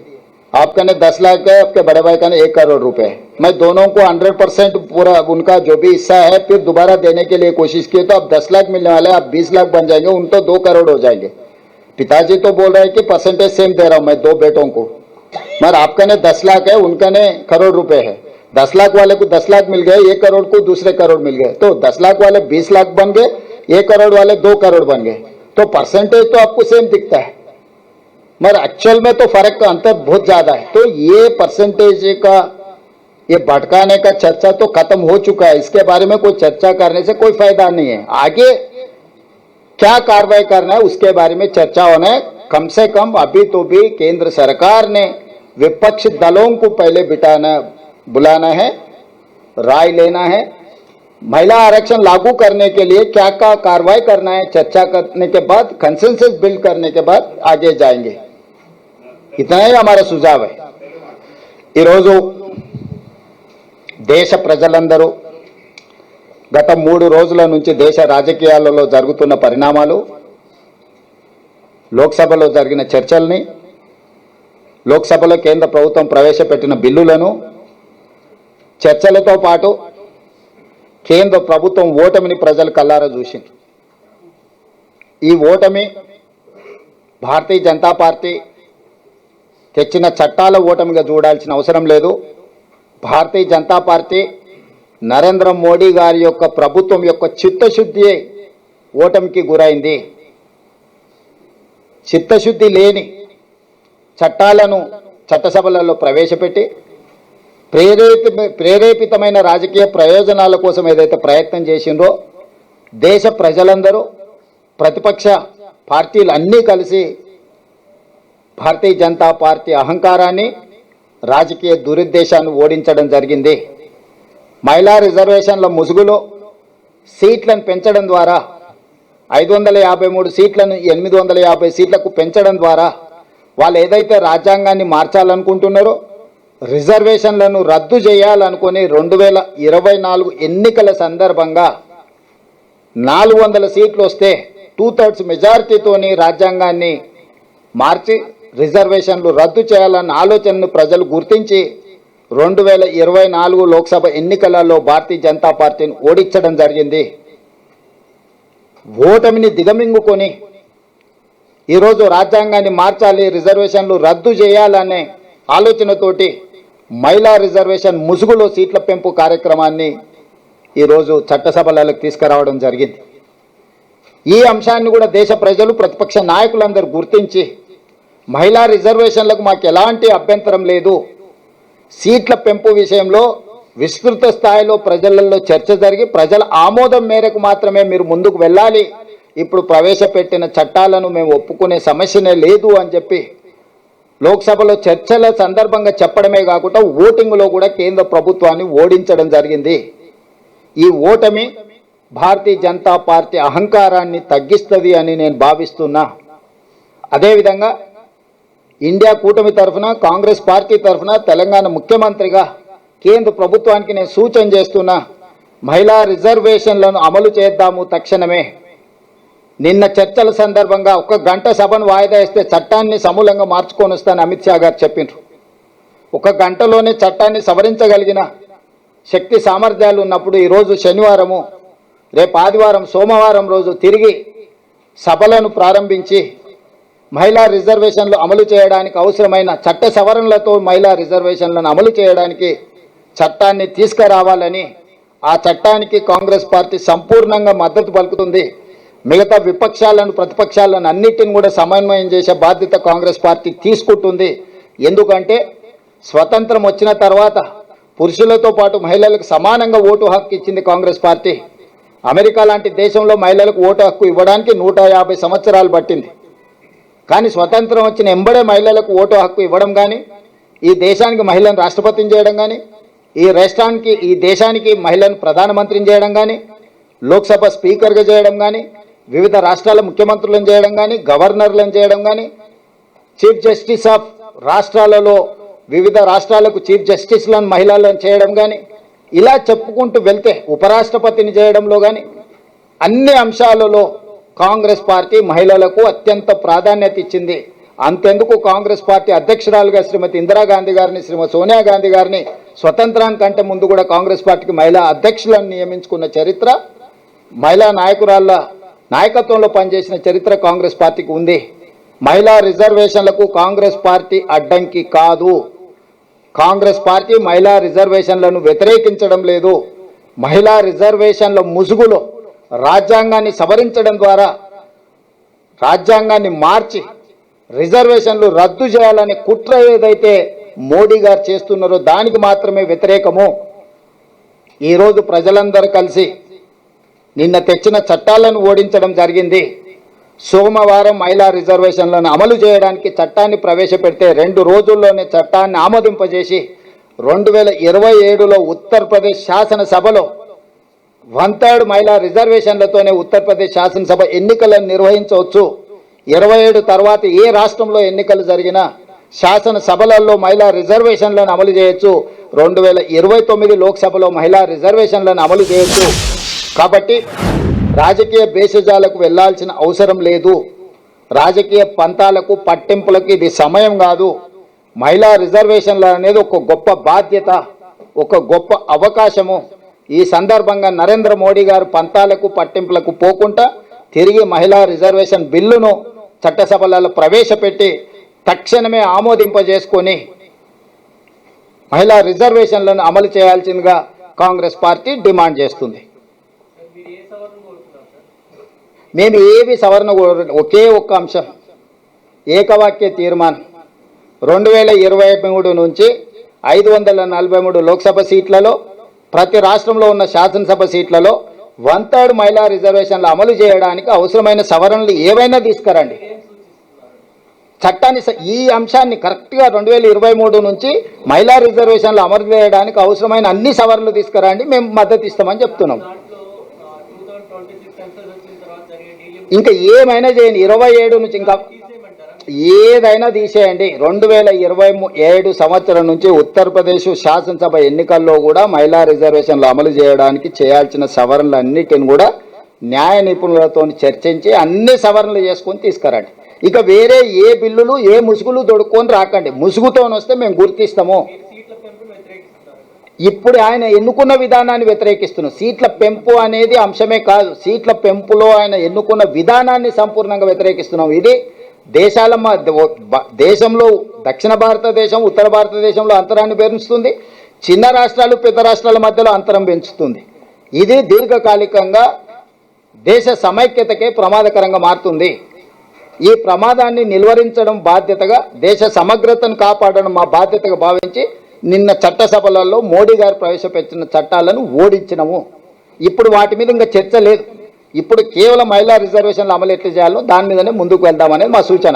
आपका ने 10 लाख है, आपके बड़े भाई का ने 1 करोड़ रुपए। मैं दोनों को 100% पूरा उनका जो भी हिस्सा है फिर दोबारा देने के लिए कोशिश की, तो अब 10 लाख मिलने वाले, आप 20 लाख बन जाएंगे, उन तो 2 करोड़ हो जाएंगे। पिताजी तो बोल रहे हैं कि परसेंटेज सेम दे रहा हूं मैं 2 बेटों को, मगर आपका ने 10 लाख है, उनका ने करोड़ रुपए है। 10 लाख वाले को 10 लाख मिल गए, 1 करोड़ को दूसरे करोड़ मिल गए, तो 10 लाख वाले 20 लाख बन गए, 1 करोड़ वाले 2 करोड़ बन गए। तो परसेंटेज तो आपको सेम दिखता है, मगर एक्चुअल में तो फर्क का अंतर बहुत ज्यादा है। तो ये परसेंटेज का ये भटकाने का चर्चा तो खत्म हो चुका है, इसके बारे में कोई चर्चा करने से कोई फायदा नहीं है। आगे क्या कार्रवाई करना है उसके बारे में चर्चा होना है। कम से कम अभी तो भी केंद्र सरकार ने विपक्ष दलों को पहले बुलाना है, राय लेना है, महिला आरक्षण लागू करने के लिए क्या क्या कार्रवाई करना है, चर्चा करने के बाद कंसेंसस बिल्ड करने के बाद आगे जाएंगे। इतना ही हमारा सुझाव है। ఈరోజు దేశ ప్రజలందరూ గత 3 రోజుల నుంచి దేశ రాజకీయాలలో జరుగుతున్న పరిణామాలు, లోక్సభలో జరిగిన చర్చల్ని, లోక్సభలో కేంద్ర ప్రభుత్వం ప్రవేశపెట్టిన బిల్లులను, చర్చలతో పాటు కేంద్ర ప్రభుత్వం ఓటమిని ప్రజలు కల్లారా చూసింది। ఈ ఓటమి భారతీయ జనతా పార్టీ తెచ్చిన చట్టాల ఓటమిగా చూడాల్సిన అవసరం లేదు। భారతీయ జనతా పార్టీ నరేంద్ర మోడీ గారి యొక్క ప్రభుత్వం యొక్క చిత్తశుద్ధి ఓటమికి గురైంది। చిత్తశుద్ధి లేని చట్టాలను చట్టసభలలో ప్రవేశపెట్టి ప్రేరేపితమైన రాజకీయ ప్రయోజనాల కోసం ఏదైతే ప్రయత్నం చేసిందో దేశ ప్రజలందరూ, ప్రతిపక్ష పార్టీలు అన్నీ కలిసి భారతీయ జనతా పార్టీ అహంకారాన్ని, రాజకీయ దురుద్దేశాన్ని ఓడించడం జరిగింది। మహిళా రిజర్వేషన్ల ముసుగులో సీట్లను పెంచడం ద్వారా 553 సీట్లను 850 సీట్లకు పెంచడం ద్వారా వాళ్ళు ఏదైతే రాజ్యాంగాన్ని మార్చాలనుకుంటున్నారో, రిజర్వేషన్లను రద్దు చేయాలనుకుని 2024 ఎన్నికల సందర్భంగా 400 సీట్లు వస్తే 2/3 మెజారిటీతోని రాజ్యాంగాన్ని మార్చి రిజర్వేషన్లు రద్దు చేయాలన్న ఆలోచనను ప్రజలు గుర్తించి 2024 లోక్సభ ఎన్నికలలో భారతీయ జనతా పార్టీని ఓడించడం జరిగింది। ఓటమిని దిగమింగుకొని ఈరోజు రాజ్యాంగాన్ని మార్చాలి, రిజర్వేషన్లు రద్దు చేయాలనే ఆలోచనతోటి మహిళా రిజర్వేషన్ ముసుగులో సీట్ల పెంపు కార్యక్రమాన్ని ఈరోజు చట్టసభలకు తీసుకురావడం జరిగింది। ఈ అంశాన్ని కూడా దేశ ప్రజలు, ప్రతిపక్ష నాయకులందరూ గుర్తించి మహిళా రిజర్వేషన్లకు మాకు ఎలాంటి అభ్యంతరం లేదు, సీట్ల పెంపు విషయంలో విస్తృత స్థాయిలో ప్రజలలో చర్చ జరిగి ప్రజల ఆమోదం మేరకు మాత్రమే మీరు ముందుకు వెళ్ళాలి, ఇప్పుడు ప్రవేశపెట్టిన చట్టాలను మేము ఒప్పుకునే సమస్యనే లేదు అని చెప్పి లోక్సభలో చర్చల సందర్భంగా చెప్పడమే కాకుండా ఓటింగ్లో కూడా కేంద్ర ప్రభుత్వాన్ని ఓడించడం జరిగింది। ఈ ఓటమి భారతీయ జనతా పార్టీ అహంకారాన్ని తగ్గిస్తుంది అని నేను భావిస్తున్నా। అదేవిధంగా ఇండియా కూటమి తరఫున, కాంగ్రెస్ పార్టీ తరఫున తెలంగాణ ముఖ్యమంత్రిగా కేంద్ర ప్రభుత్వానికి నేను సూచన చేస్తున్నా, మహిళా రిజర్వేషన్లను అమలు చేద్దాము తక్షణమే। నిన్న చర్చల సందర్భంగా 1 గంట సభను వాయిదా వేస్తే చట్టాన్ని సమూలంగా మార్చుకొని వస్తానని అమిత్ షా గారు చెప్పిండ్రు। 1 గంటలోనే చట్టాన్ని సవరించగలిగిన శక్తి సామర్థ్యాలు ఉన్నప్పుడు ఈరోజు శనివారము, రేపు ఆదివారం, సోమవారం రోజు తిరిగి సభలను ప్రారంభించి మహిళా రిజర్వేషన్లు అమలు చేయడానికి అవసరమైన చట్ట సవరణలతో మహిళా రిజర్వేషన్లను అమలు చేయడానికి చట్టాన్ని తీసుకురావాలని, ఆ చట్టానికి కాంగ్రెస్ పార్టీ సంపూర్ణంగా మద్దతు పలుకుతుంది। మిగతా విపక్షాలను, ప్రతిపక్షాలను అన్నిటిని కూడా సమన్వయం చేసే బాధ్యత కాంగ్రెస్ పార్టీ తీసుకుంటుంది। ఎందుకంటే స్వతంత్రం వచ్చిన తర్వాత పురుషులతో పాటు మహిళలకు సమానంగా ఓటు హక్కు ఇచ్చింది కాంగ్రెస్ పార్టీ। అమెరికా లాంటి దేశంలో మహిళలకు ఓటు హక్కు ఇవ్వడానికి 150 సంవత్సరాలు పట్టింది, కానీ స్వతంత్రం వచ్చిన ఎంబడే మహిళలకు ఓటు హక్కు ఇవ్వడం కానీ, ఈ దేశానికి మహిళను రాష్ట్రపతిని చేయడం కానీ, ఈ దేశానికి మహిళను ప్రధానమంత్రిని చేయడం కానీ, లోక్సభ స్పీకర్గా చేయడం కానీ, వివిధ రాష్ట్రాల ముఖ్యమంత్రులను చేయడం కానీ, గవర్నర్లను చేయడం కానీ, చీఫ్ జస్టిస్ ఆఫ్ రాష్ట్రాలలో వివిధ రాష్ట్రాలకు చీఫ్ జస్టిస్లను మహిళలను చేయడం కానీ, ఇలా చెప్పుకుంటూ వెళ్తే ఉపరాష్ట్రపతిని చేయడంలో కానీ అన్ని అంశాలలో కాంగ్రెస్ పార్టీ మహిళలకు అత్యంత ప్రాధాన్యత ఇచ్చింది. అంతెందుకు కాంగ్రెస్ పార్టీ అధ్యక్షురాలుగా శ్రీమతి ఇందిరాగాంధీ గారిని, శ్రీమతి సోనియా గాంధీ గారిని స్వతంత్రానికంటే ముందు కూడా కాంగ్రెస్ పార్టీకి మహిళా అధ్యక్షులను నియమించుకున్న చరిత్ర, మహిళా నాయకురాళ్ళ నాయకత్వంలో పనిచేసిన చరిత్ర కాంగ్రెస్ పార్టీకి ఉంది. మహిళా రిజర్వేషన్లకు కాంగ్రెస్ పార్టీ అడ్డంకి కాదు. కాంగ్రెస్ పార్టీ మహిళా రిజర్వేషన్లను వ్యతిరేకించడం లేదు. మహిళా రిజర్వేషన్ల ముసుగులో రాజ్యాంగాన్ని సవరించడం ద్వారా రాజ్యాంగాన్ని మార్చి రిజర్వేషన్లు రద్దు చేయాలనే కుట్ర ఏదైతే మోడీ గారు చేస్తున్నారో దానికి మాత్రమే వ్యతిరేకము. ఈరోజు ప్రజలందరూ కలిసి నిన్న తెచ్చిన చట్టాలను ఓడించడం జరిగింది. సోమవారం మహిళా రిజర్వేషన్లను అమలు చేయడానికి చట్టాన్ని ప్రవేశపెడితే 2 రోజుల్లోనే చట్టాన్ని ఆమోదింపజేసి 2027లో ఉత్తరప్రదేశ్ శాసనసభలో 1/3 మహిళా రిజర్వేషన్లతోనే ఉత్తరప్రదేశ్ శాసనసభ ఎన్నికలను నిర్వహించవచ్చు. 27 తర్వాత ఏ రాష్ట్రంలో ఎన్నికలు జరిగినా శాసనసభలలో మహిళా రిజర్వేషన్లను అమలు చేయొచ్చు. 2029 లోక్సభలో మహిళా రిజర్వేషన్లను అమలు చేయొచ్చు. కాబట్టి రాజకీయ భేషజాలకు వెళ్లాల్సిన అవసరం లేదు. రాజకీయ పంతాలకు పట్టింపులకు ఇది సమయం కాదు. మహిళా రిజర్వేషన్లు అనేది ఒక గొప్ప బాధ్యత, ఒక గొప్ప అవకాశము. ఈ సందర్భంగా నరేంద్ర మోడీ గారు పంతాలకు పట్టింపులకు పోకుండా తిరిగి మహిళా రిజర్వేషన్ బిల్లును చట్టసభలలో ప్రవేశపెట్టి తక్షణమే ఆమోదింపజేసుకొని మహిళా రిజర్వేషన్లను అమలు చేయాల్సిందిగా కాంగ్రెస్ పార్టీ డిమాండ్ చేస్తుంది. మేము ఏవి సవరణ ఒకే ఒక్క అంశం, ఏకవాక్య తీర్మానం. 2023 నుంచి 543 లోక్సభ సీట్లలో ప్రతి రాష్ట్రంలో ఉన్న శాసనసభ సీట్లలో 1/3 మహిళా రిజర్వేషన్లు అమలు చేయడానికి అవసరమైన సవరణలు ఏవైనా తీసుకురండి. చట్టాన్ని ఈ అంశాన్ని కరెక్ట్గా 2023 నుంచి మహిళా రిజర్వేషన్లు అమలు చేయడానికి అవసరమైన అన్ని సవరణలు తీసుకురండి, మేము మద్దతు ఇస్తామని చెప్తున్నాం. ఇంకా ఏమైనా చేయండి, 27 నుంచి ఇంకా ఏదైనా తీసేయండి. 2027 సంవత్సరం నుంచి ఉత్తరప్రదేశ్ శాసనసభ ఎన్నికల్లో కూడా మహిళా రిజర్వేషన్లు అమలు చేయడానికి చేయాల్సిన సవరణలన్నిటిని కూడా న్యాయ నిపుణులతో చర్చించి అన్ని సవరణలు చేసుకొని తీసుకురండి. ఇక వేరే ఏ బిల్లులు ఏ ముసుగులు దొడుక్కొని రాకండి. ముసుగుతో వస్తే మేము గుర్తిస్తాము. ఇప్పుడు ఆయన ఎన్నుకున్న విధానాన్ని వ్యతిరేకిస్తున్నాం. సీట్ల పెంపు అనేది అంశమే కాదు, సీట్ల పెంపులో ఆయన ఎన్నుకున్న విధానాన్ని సంపూర్ణంగా వ్యతిరేకిస్తున్నాం. ఇది దేశంలో దక్షిణ భారతదేశం ఉత్తర భారతదేశంలో అంతరాన్ని పెంచుతుంది, చిన్న రాష్ట్రాలు పెద్ద రాష్ట్రాల మధ్యలో అంతరం పెంచుతుంది. ఇది దీర్ఘకాలికంగా దేశ సమైక్యతకే ప్రమాదకరంగా మారుతుంది. ఈ ప్రమాదాన్ని నిలువరించడం బాధ్యతగా, దేశ సమగ్రతను కాపాడడం మా బాధ్యతగా భావించి నిన్న చట్టసభలలో మోడీ గారు ప్రవేశపెట్టిన చట్టాలను ఓడించినము. ఇప్పుడు వాటి మీద ఇంకా చర్చ లేదు. ఇప్పుడు కేవలం మహిళా రిజర్వేషన్లు అమలు ఎట్లా చేయాలో దాని మీదనే ముందుకు వెళ్దామనేది మా సూచన.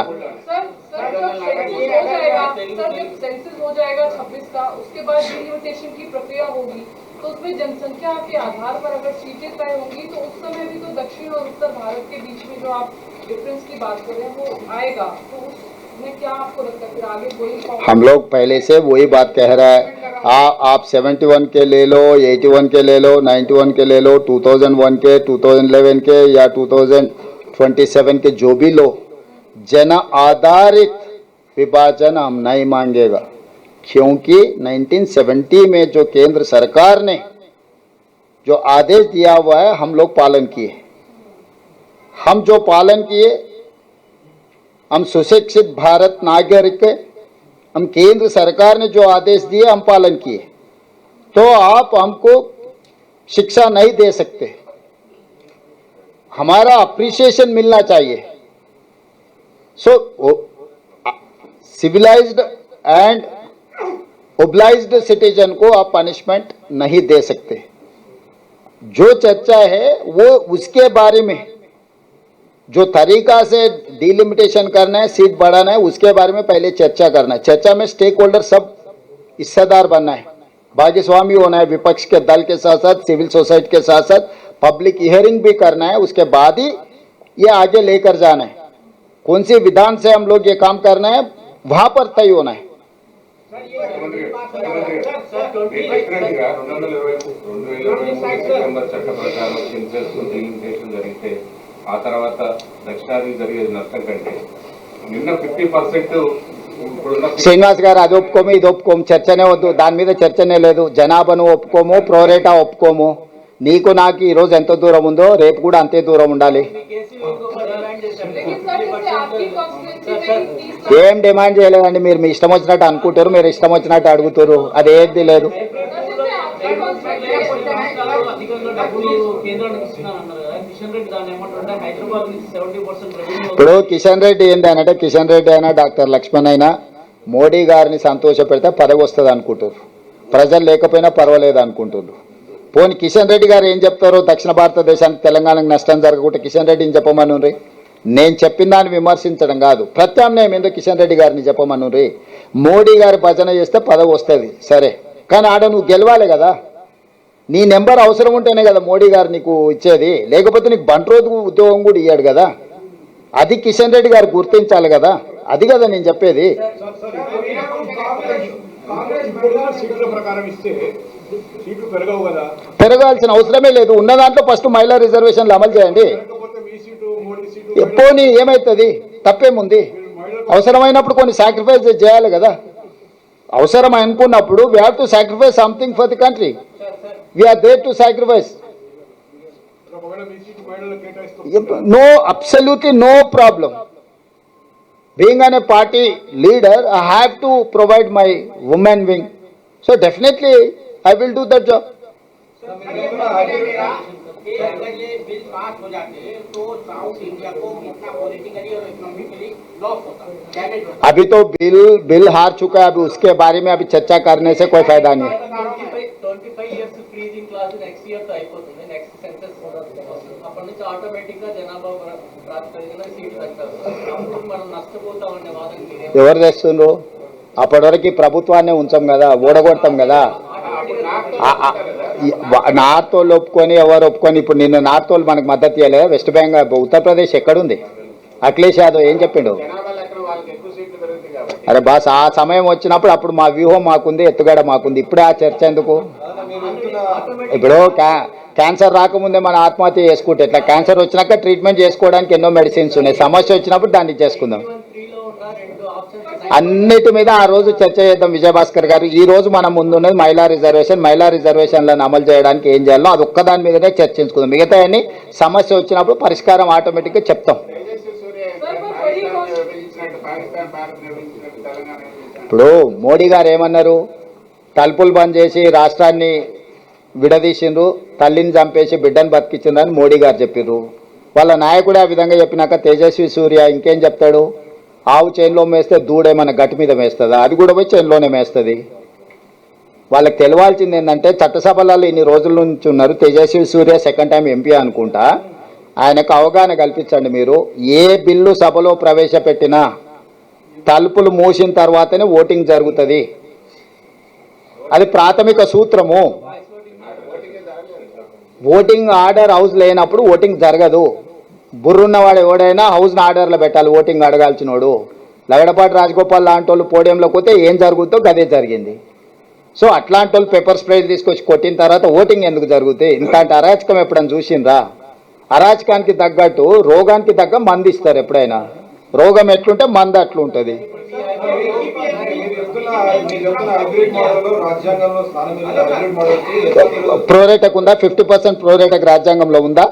तो उसमें जनसंख्या के आधार पर अगर सीटें तय होंगी तो उस समय भी तो दक्षिण और उत्तर भारत के बीच में जो आप डिफरेंस की बात कर रहे हैं वो आएगा, तो उसमें क्या आपको लगता है फिर आगे वही? हम लोग पहले से वही बात कह रहा है. आप 71 के ले लो, 81 के ले लो, 91 के ले लो, 2001 के, 2011 के या 2027 के जो भी लो, जन आधारित विभाजन हम नहीं मांगेगा. क्योंकि 1970 में जो केंद्र सरकार ने जो आदेश दिया हुआ है हम लोग पालन किए. हम जो पालन किए, हम सुशिक्षित भारत नागरिक, हम केंद्र सरकार ने जो आदेश दिए हम पालन किए. तो आप हमको शिक्षा नहीं दे सकते, हमारा अप्रिसिएशन मिलना चाहिए. सो सिविलाइज्ड एंड ओब्लाइज्ड सिटीजन को आप पनिशमेंट नहीं दे सकते. जो चर्चा है वो उसके बारे में जो तरीका से डिलिमिटेशन करना है, सीट बढ़ाना है, उसके बारे में पहले चर्चा करना है. चर्चा में स्टेक होल्डर सब हिस्सेदार बनना है, भागस्वामी होना है. विपक्ष के दल के साथ साथ सिविल सोसाइटी के साथ साथ पब्लिक हियरिंग भी करना है, उसके बाद ही ये आगे लेकर जाना है। कौन सी विधान से हम लोग ये काम करना है वहां पर तय होना है। చట్ట ప్రకారం సెన్సెస్ డిలిమిటేషన్ జరిగితే ఆ తర్వాత దక్షిణాది జరిగే నష్టం కంటే నిన్న 50% ఇప్పుడున్న శ్రీనివాస్ గారు అది ఒప్పుకోము ఇది ఒప్పుకోము, చర్చనే వద్దు, దాని మీద చర్చనే లేదు. జనాభాను ఒప్పుకోము, ప్రోరేటా ఒప్పుకోము. నీకు నాకు ఈ రోజు ఎంత దూరం ఉందో రేపు కూడా అంతే దూరం ఉండాలి. लेकिन सर इससे आपकी कॉन्स्टिट्यूएंसी में 30 ఏం డిమాండ్ చేయలేదండి. మీరు మీ ఇష్టం వచ్చినట్టు అనుకుంటారు, మీరు ఇష్టం వచ్చినట్టు అడుగుతారు, అది ఏది లేదు. आपकी कॉन्स्टिट्यूएंसी అధికంగా డబ్బులు కేంద్రానికి ఇస్తున్నారన్నారు కదా, కిషన్ రెడ్డి దాన్ని ఏమంటారంటే హైదరాబాద్ నుంచి 70% రెవెన్యూ ఇప్పుడు కిషన్ రెడ్డి ఏంది అంటే కిషన్ రెడ్డి అయినా డాక్టర్ లక్ష్మణ్ అయినా మోడీ గారిని సంతోష పెడితే పదవి వస్తుంది అనుకుంటారు, ప్రజలు లేకపోయినా పర్వాలేదు అనుకుంటున్నారు. పోనీ కిషన్ రెడ్డి గారు ఏం చెప్తారో దక్షిణ భారతదేశానికి తెలంగాణకు నష్టం జరగకుండా కిషన్ రెడ్డిని చెప్పమనుండ్రి. నేను చెప్పిన దాన్ని విమర్శించడం కాదు, ప్రత్యామ్నాయం ఏందో కిషన్ రెడ్డి గారిని చెప్పమనుండ్రి. మోడీ గారి భజన చేస్తే పదవి వస్తుంది సరే, కానీ ఆడ నువ్వు గెలవాలి కదా. నీ నెంబర్ అవసరం ఉంటేనే కదా మోడీ గారు నీకు ఇచ్చేది, లేకపోతే నీకు బంట్రోజు ఉద్యోగం కూడా ఇయ్యాడు కదా. అది కిషన్ రెడ్డి గారు గుర్తించాలి కదా, అది కదా నేను చెప్పేది. సీట్ల ప్రకారం ఇస్తే సీట్లు పెరగవు కదా, పెరగాల్సిన అవసరమే లేదు. ఉన్న దాంట్లో ఫస్ట్ మహిళా రిజర్వేషన్లు అమలు చేయండి. లేకపోతే మీ సీటు మోడీ సీటు ఎప్పుని ఏమవుతుంది, తప్పేముంది. అవసరమైనప్పుడు కొన్ని సాక్రిఫైస్ చేయాలి కదా. అవసరం అనుకున్నప్పుడు we have to sacrifice something for the country. We are there to sacrifice. ఒకవేళ మీ సీటు మహిళలకు కేటాయిస్తూ no, absolutely no problem. Being a party leader, I have to provide my women wing. So definitely, I will do that job. अगर ये bill pass हो जाते तो साउथ इंडिया को कितना पॉलिटिकली और इकोनॉमिकली लॉस होता, डैमेज होता। अभी तो बिल हार चुका है, अभी उसके बारे में अभी चर्चा करने से कोई फायदा नहीं है. 25 years freezing class next year తో అయిపోతుంది. నెక్స్ట్ సెన్సస్ అప్పటి నుంచి ఆటోమేటిక్ గా జనాభా ప్రాతిపదికన సీట్లు తగ్గుతారు. అప్పుడు మనం నష్టపోతామనే వాదన మీరే ఎవరు తెస్తుండ్రు? అప్పటి వరకు ప్రభుత్వాన్ని ఉంచాం కదా, ఓడగొడతాం కదా. నార్త్ వాళ్ళు ఒప్పుకొని ఎవరు ఒప్పుకొని, ఇప్పుడు నిన్న నార్త్ వాళ్ళు మనకు మద్దతు ఇవ్వలేదా? వెస్ట్ బెంగాల్ ఉత్తరప్రదేశ్ ఎక్కడుంది? అఖిలేష్ యాదవ్ ఏం చెప్పిండు? అరే బాస్, ఆ సమయం వచ్చినప్పుడు అప్పుడు మా వ్యూహం మాకుంది, ఎత్తుగడ మాకుంది. ఇప్పుడే ఆ చర్చ ఎందుకు? ఇప్పుడు క్యాన్సర్ రాకముందే మన ఆత్మహత్య చేసుకుంటే ఎట్లా? క్యాన్సర్ వచ్చినాక ట్రీట్మెంట్ చేసుకోవడానికి ఎన్నో మెడిసిన్స్ ఉన్నాయి. సమస్య వచ్చినప్పుడు దాన్ని చేసుకుందాం. 3లో ఉన్న రెండు ఆప్షన్స్ అన్నిటి మీద ఆ రోజు చర్చ చేద్దాం. విజయభాస్కర్ గారు, ఈ రోజు మనం ముందున్నది మహిళా రిజర్వేషన్లను అమలు చేయడానికి ఏం చేయాలో అది ఒక్కదాని మీదనే చర్చించుకుందాం. మిగతా అన్ని సమస్య వచ్చినప్పుడు పరిష్కారం ఆటోమేటిక్గా చెప్తాం. ఇప్పుడు మోడీ గారు ఏమన్నారు? తలుపులు బంద్ చేసి రాష్ట్రాన్ని విడదీసిండ్రు, తల్లిని చంపేసి బిడ్డను బతికించిండ్రు అని మోడీ గారు చెప్పిర్రు. వాళ్ళ నాయకుడే ఆ విధంగా చెప్పినాక తేజస్వి సూర్య ఇంకేం చెప్తాడు? ఆవు చైన్లో మేస్తే దూడేమన్నా గట్టి మీద మేస్తుందా? అది కూడా పోయి చైన్లోనే మేస్తుంది. వాళ్ళకి తెలియాల్సింది ఏంటంటే చట్టసభలలో ఇన్ని రోజుల నుంచి ఉన్నారు. తేజస్వి సూర్య సెకండ్ టైం ఎంపీ అనుకుంటా. ఆయనకు అవగాహన కల్పించండి. మీరు ఏ బిల్లు సభలో ప్రవేశపెట్టినా తలుపులు మూసిన తర్వాతనే ఓటింగ్ జరుగుతుంది. అది ప్రాథమిక సూత్రము. ఓటింగ్ ఆర్డర్ హౌస్ లేనప్పుడు ఓటింగ్ జరగదు. బుర్రున్నవాడు ఎవడైనా హౌస్ని ఆర్డర్లో పెట్టాలి ఓటింగ్ అడగాల్సినోడు. లగడపాటి రాజగోపాల్ లాంటి వాళ్ళు పోడియంలోకి పోతే ఏం జరుగుతుందో గదే జరిగింది. సో అట్లాంటి వాళ్ళు పేపర్ స్ప్రేలు తీసుకొచ్చి కొట్టిన తర్వాత ఓటింగ్ ఎందుకు జరుగుతాయి? ఇంతటి అరాచకం ఎప్పుడైనా చూసిండ్రా? అరాచకానికి తగ్గట్టు రోగానికి తగ్గ మందు ఇస్తారు. ఎప్పుడైనా రోగం ఎట్లుంటే మందు అట్లుంటుంది. ప్రోరేటకు ఉందా? 50% ప్రోరేటకు రాజ్యాంగంలో ఉందా?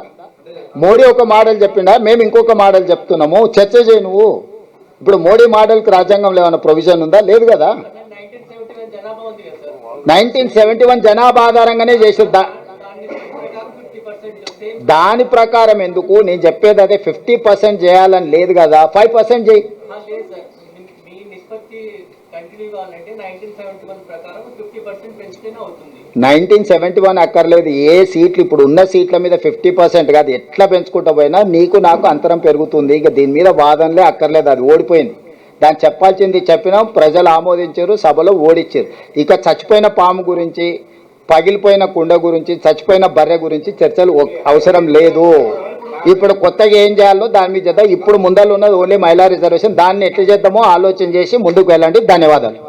మోడీ ఒక మోడల్ చెప్పిండా, మేము ఇంకొక మోడల్ చెప్తున్నాము. చర్చ చేయి నువ్వు. ఇప్పుడు మోడీ మోడల్కి రాజ్యాంగంలో ఏమైనా ప్రొవిజన్ ఉందా? లేదు కదా. 1971 జనాభా ఉంది కదా సార్, 1971 జనాభా ఆధారంగానే చేసేది. దాని ప్రకారం 50% సేమ్ దాని ప్రకారం ఎందుకు? నేను చెప్పేది అదే. 50% చేయాలని లేదు కదా, 5% చేయి. లేదు సార్. మీ నిష్పత్తి కంటిన్యూ కావాలంటే 1971 ప్రకారం 50% పెంచితేనే అవుతుంది. 1971 అక్కర్లేదు. ఏ సీట్లు ఇప్పుడు ఉన్న సీట్ల మీద 50% కాదు, ఎట్లా పెంచుకుంటా పోయినా నీకు నాకు అంతరం పెరుగుతుంది. ఇక దీని మీద వాదనలే అక్కర్లేదు, అది ఓడిపోయింది. దాన్ని చెప్పాల్సింది చెప్పినాం, ప్రజలు ఆమోదించారు, సభలో ఓడిచ్చారు. ఇక చచ్చిపోయిన పాము గురించి పగిలిపోయిన కుండ గురించి చచ్చిపోయిన బర్రె గురించి చర్చలు అవసరం లేదు. ఇప్పుడు కొత్తగా ఏం చేయాలో దాని మీద చేద్దాం. ఇప్పుడు ముందర ఉన్నది ఓన్లీ మహిళా రిజర్వేషన్. దాన్ని ఎట్లా చేద్దామో ఆలోచన చేసి ముందుకు వెళ్ళండి. ధన్యవాదాలు.